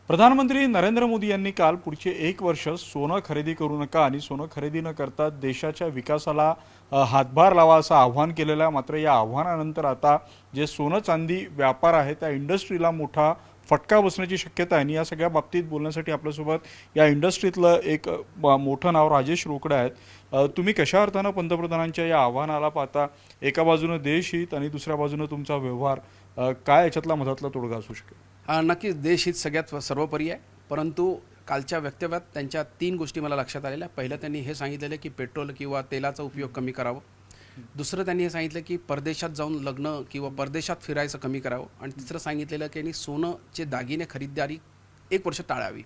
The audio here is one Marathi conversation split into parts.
प्रधानमंत्री नरेंद्र मोदी यांनी काल पुढचे 1 वर्ष सोनं खरेदी करू नका आणि सोनं खरेदी न करता देशाच्या विकासाला हातभार लावा असं आव्हान केलेलं आहे। मात्र या आव्हानानंतर आता जे सोनं चांदी व्यापार आहे त्या इंडस्ट्रीला मोठा फटका बसण्याची शक्यता आहे। आणि या सगळ्या बाबतीत बोलण्यासाठी आपल्यासोबत या इंडस्ट्रीतलं एक मोठं नाव राजेश रोकडे आहेत। तुम्ही कशा अर्थानं पंतप्रधानांच्या या आव्हानाला पाहता? एका बाजूने देशहित आणि दुसऱ्या बाजूने तुमचा व्यवहार, काय याच्यातला मधातला तोडगा असू शकेल? नक्कीच देशहित सगळ्यात सर्वोपरी आहे, परंतु कालच्या वक्तव्यात त्यांच्या 3 गोष्टी मला लक्षात आलेल्या। पहिलं त्यांनी हे सांगितलेलं की पेट्रोल किंवा तेलाचा उपयोग कमी करावा। दुसरं त्यांनी हे सांगितलं की परदेशात जाऊन लग्न किंवा परदेशात फिरायचं कमी करावं। आणि तिसरं सांगितलेलं की सोनंचे दागिने खरीदारी 1 वर्ष टाळावी।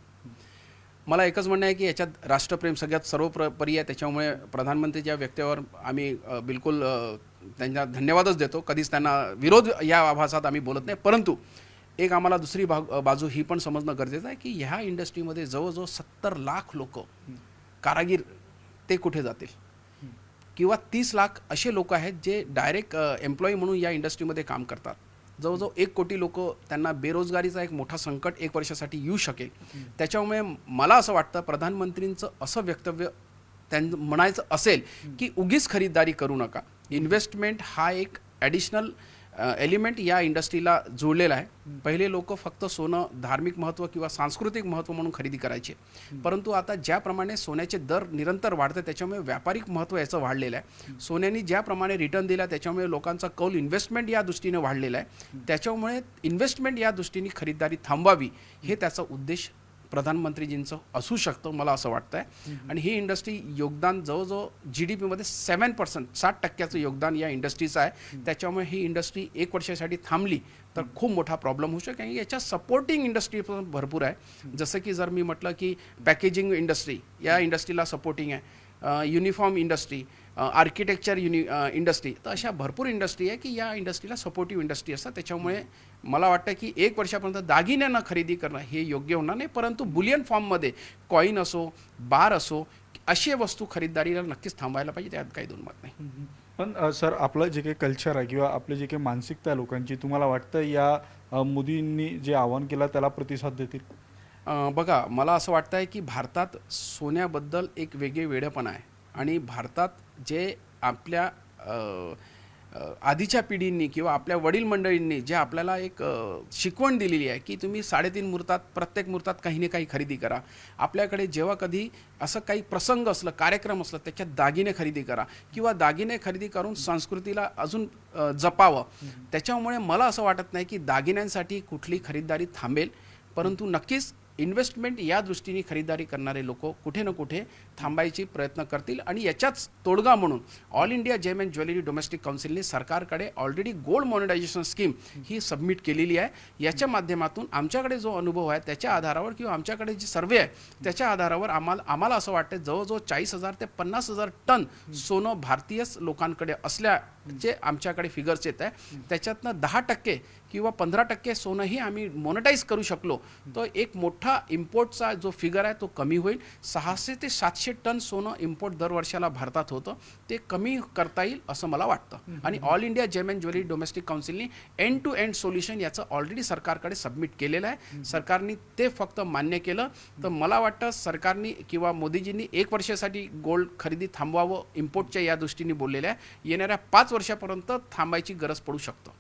मला एकच म्हणणं आहे की याच्यात राष्ट्रप्रेम सगळ्यात सर्वोपरी आहे। त्याच्यामुळे प्रधानमंत्रीच्या वक्तव्यावर आम्ही बिलकुल त्यांना धन्यवादच देतो। कधीच त्यांना विरोध या आभासात आम्ही बोलत नाही, परंतु एक आम्हाला दुसरी बाजू ही पण समजणं गरजेचं आहे की ह्या इंडस्ट्रीमध्ये जवळजवळ 70 लाख लोक कारागीर ते कुठे जातील, किंवा 30 लाख असे लोक आहेत जे डायरेक्ट एम्प्लॉई म्हणून या इंडस्ट्रीमध्ये काम करतात। जवळजवळ 1 कोटी लोक, त्यांना बेरोजगारीचा एक मोठा संकट 1 वर्षासाठी येऊ शकेल। त्याच्यामुळे मला असं वाटतं प्रधानमंत्रींचं असं वक्तव्य त्यांना म्हणायचं असेल की उगीच खरीदारी करू नका। इन्व्हेस्टमेंट हा एक ॲडिशनल एलिमेंट या इंडस्ट्रीला जोडलेला आहे। पहिले लोक फक्त सोनं धार्मिक महत्त्व किंवा सांस्कृतिक महत्त्व म्हणून खरेदी करायचे, परंतु आता ज्याप्रमाणे सोन्याचे दर निरंतर वाढतात त्याच्यामुळे व्यापारिक महत्त्व याचं वाढलेलं आहे। सोन्याने ज्याप्रमाणे रिटर्न दिला त्याच्यामुळे लोकांचा कौल इन्व्हेस्टमेंट या दृष्टीने वाढलेला आहे। त्याच्यामुळे इन्व्हेस्टमेंट या दृष्टीने खरीदारी थांबवावी हे त्याचा उद्देश प्रधानमंत्रीजींचं असू शकतं, मला असं वाटतं आहे। आणि ही इंडस्ट्री योगदान जवळजवळ GDP मध्ये 7%, 60% योगदान या इंडस्ट्रीचं आहे। त्याच्यामुळे ही इंडस्ट्री 1 वर्षासाठी थांबली तर खूप मोठा प्रॉब्लेम होऊ शकेल। आणि याच्या सपोर्टिंग इंडस्ट्री पण भरपूर आहे। जसं की जर मी म्हटलं की पॅकेजिंग इंडस्ट्री या इंडस्ट्रीला सपोर्टिंग आहे, युनिफॉर्म इंडस्ट्री, आर्किटेक्चर इंडस्ट्री, तर अशा भरपूर इंडस्ट्री आहे की या इंडस्ट्रीला सपोर्टिव्ह इंडस्ट्री असतात। त्याच्यामुळे मला वाटतं की 1 वर्षापर्यंत दागिन्यांना खरेदी करणं हे योग्य होणार नाही, परंतु बुलियन फॉर्ममध्ये कॉईन असो, बार असो, अशी वस्तू खरीदारीला नक्कीच थांबायला पाहिजे, त्यात काही दोन मत नाही। पण सर, आपलं जे काही कल्चर आहे किंवा आपली जे काही मानसिकता आहे लोकांची, तुम्हाला वाटतं या मोदींनी जे आवाहन केलं त्याला प्रतिसाद देतील? बघा, मला असं वाटतं आहे की भारतात सोन्याबद्दल एक वेगळे वेडेपण आहे। आणि भारतात जे आपल्या आधीच्या पिढींनी किंवा आपल्या वडील मंडळींनी जे आपल्याला एक शिकवण दिलेली आहे की तुम्ही 3.5 मुहूर्तात, प्रत्येक मुहूर्तात काही ना काही खरेदी करा। आपल्याकडे जेव्हा कधी असं काही प्रसंग असलं, कार्यक्रम असलं, त्याच्यात दागिने खरेदी करा किंवा दागिने खरेदी करून संस्कृतीला अजून जपावं। त्याच्यामुळे मला असं वाटत नाही की दागिन्यांसाठी कुठली खरीदारी थांबेल, परंतु नक्कीच इन्व्हेस्टमेंट या दृष्टीने खरीदारी करणारे लोक कुठे ना कुठे थांबायची प्रयत्न करतील। आणि याच्याच तोडगा म्हणून all India gem and jewellery domestic काउन्सिलने सरकारकडे ऑलरेडी गोल्ड मॉनिटायझेशन स्कीम ही सबमिट केलेली आहे। याच्या माध्यमातून आमच्याकडे जो अनुभव आहे त्याच्या आधारावर किंवा आमच्याकडे जे सर्वे आहे त्याच्या आधारावर आम्हाला असं वाटतं जवळजवळ 40,000 ते 50,000 टन सोनं भारतीय लोकांकडे असल्याचे आमच्याकडे फिगर्स येत आहे। त्याच्यातनं 10% किंवा 15% सोनंही आम्ही मॉनिटाईज करू शकलो तर एक मोठा इम्पोर्टचा जो फिगर आहे तो कमी होईल। 600 ते 700 टन सोनं इम्पोर्ट दरवर्षाला भारतात होतं, ते कमी करता येईल असं मला वाटतं। आणि all India gem and jewellery domestic काउन्सिलने एंड टू एंड सोल्युशन याचं ऑलरेडी सरकारकडे सबमिट केलेलं आहे। सरकारने ते फक्त मान्य केलं तर मला वाटतं सरकारने किंवा मोदीजींनी 1 वर्षासाठी गोल्ड खरेदी थांबवावं इम्पोर्टच्या या दृष्टीने बोललेलं आहे। येणाऱ्या 5 वर्षापर्यंत थांबायची गरज पडू शकतं।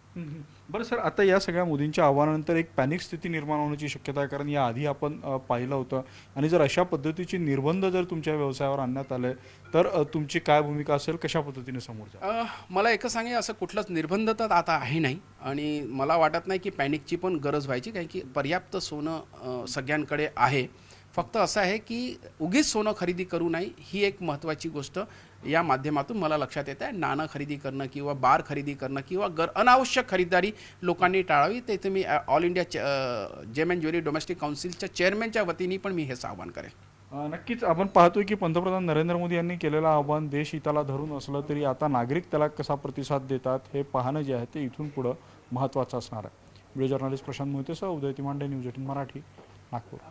बरं सर, आता या सगळ्या मोदींच्या आव्हानानंतर एक पॅनिक स्थिती निर्माण होण्याची शक्यता आहे, कारण याआधी आपण पाहिलं होतं। आणि जर अशा पद्धतीचे निर्बंध जर तुमच्या व्यवसायावर आणण्यात आले तर तुमची काय भूमिका असेल, कशा पद्धतीने समोर जाल? मला एकच सांगे, असं कुठलंच निर्बंध तर आता आहे नाही आणि मला वाटत नाही की पॅनिकची पण गरज व्हायची, कारण की पर्याप्त सोनं सगळ्यांकडे आहे। फक्त असं आहे की उगीच सोनं खरेदी करू नये ही एक महत्त्वाची गोष्ट या माध्यमातून मला लक्षात येत आहे। नाणं खरेदी करणं किंवा बार खरेदी करणं किंवा अनावश्यक खरीदारी लोकांनी टाळावी। ते तुम्ही all India gem and jewellery domestic काउन्सिलच्या चेअरमॅनच्या वतीने पण मी हेच आवाहन करेन। नक्कीच आपण पाहतोय की पंतप्रधान नरेंद्र मोदी यांनी केलेलं आव्हान देशहिताला धरून असलं तरी आता नागरिक त्याला कसा प्रतिसाद देतात हे पाहणं जे आहे ते इथून पुढं महत्त्वाचं असणार आहे। व्हिडिओ जर्नलिस्ट प्रशांत मोहितेसह उदय तिमांडे, न्यूज 18 मराठी, नागपूर।